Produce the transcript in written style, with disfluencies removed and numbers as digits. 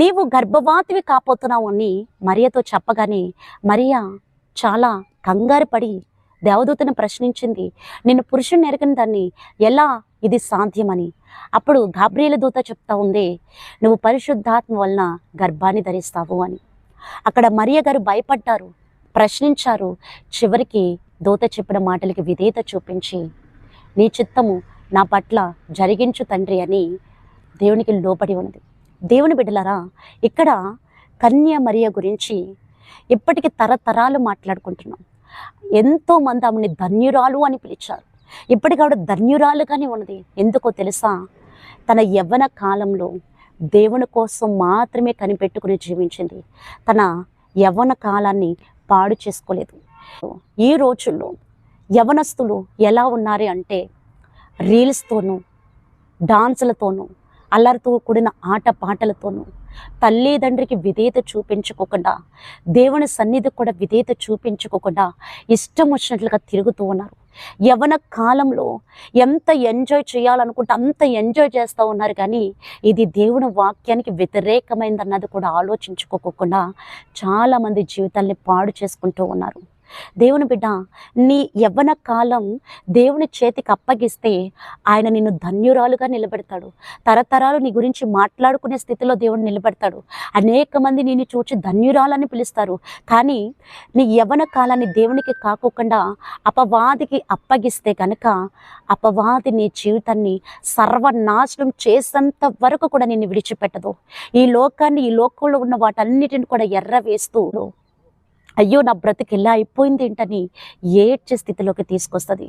నీవు గర్భవతివి కాబోతున్నావు అని మరియతో చెప్పగానే మరియా చాలా కంగారు పడి దేవదూతను ప్రశ్నించింది. నిన్ను పురుషుని ఎరగని దాన్ని ఎలా ఇది సాధ్యమని. అప్పుడు గాబ్రియేలు దూత చెప్తా ఉంది, నువ్వు పరిశుద్ధాత్మ వలన గర్భాన్ని ధరిస్తావు అని. అక్కడ మరియ గారు భయపడ్డారు, ప్రశ్నించారు. చివరికి దూత చెప్పిన మాటలకి విధేయత చూపించి, నీ చిత్తము నా పట్ల జరిగించు తండ్రి అని దేవునికి లోబడి ఉన్నది. దేవుని బిడ్డలారా, ఇక్కడ కన్య మరియ గురించి ఇప్పటికి తరతరాలు మాట్లాడుకుంటున్నాం. ఎంతోమంది ఆమెని ధన్యురాలు అని పిలిచారు. ఇప్పటికి ఆవిడ ధన్యురాలుగానే ఉన్నది. ఎందుకో తెలుసా? తన యవ్వన కాలంలో దేవుని కోసం మాత్రమే కనిపెట్టుకుని జీవించింది. తన యవ్వన కాలాన్ని పాడు చేసుకోలేదు. ఈ రోజుల్లో యవనస్తులు ఎలా ఉన్నారు అంటే రీల్స్తోనూ, డాన్సులతోనూ, అల్లరితో కూడిన ఆట పాటలతోనూ తల్లిదండ్రికి విధేయత చూపించుకోకుండా, దేవుని సన్నిధి కూడా విధేయత చూపించుకోకుండా ఇష్టం వచ్చినట్లుగా తిరుగుతూ ఉన్నారు. యవ్వన కాలంలో ఎంత ఎంజాయ్ చేయాలనుకుంటే అంత ఎంజాయ్ చేస్తూ ఉన్నారు. కానీ ఇది దేవుని వాక్యానికి వ్యతిరేకమైందన్నది కూడా ఆలోచించుకోకుండా చాలామంది జీవితాల్ని పాడు చేసుకుంటూ ఉన్నారు. దేవుని బిడ్డ, నీ యవ్వన కాలం దేవుని చేతికి అప్పగిస్తే ఆయన నిన్ను ధన్యురాలుగా నిలబెడతాడు. తరతరాలు నీ గురించి మాట్లాడుకునే స్థితిలో దేవుడు నిలబెడతాడు. అనేక మంది నిన్ను చూచి ధన్యురాలని పిలుస్తారు. కానీ నీ యవ్వన కాలాన్ని దేవునికి కాకోకుండా అపవాదికి అప్పగిస్తే కనుక అపవాది నీ జీవితాన్ని సర్వనాశనం చేసేంత వరకు కూడా నిన్ను విడిచిపెట్టదు. ఈ లోకాన్ని, ఈ లోకంలో ఉన్న వాటన్నిటిని కూడా ఎర్రవేస్తూ అయ్యో నా బ్రతికి ఎలా అయిపోయింది ఏంటని ఏడ్చే స్థితిలోకి తీసుకొస్తుంది.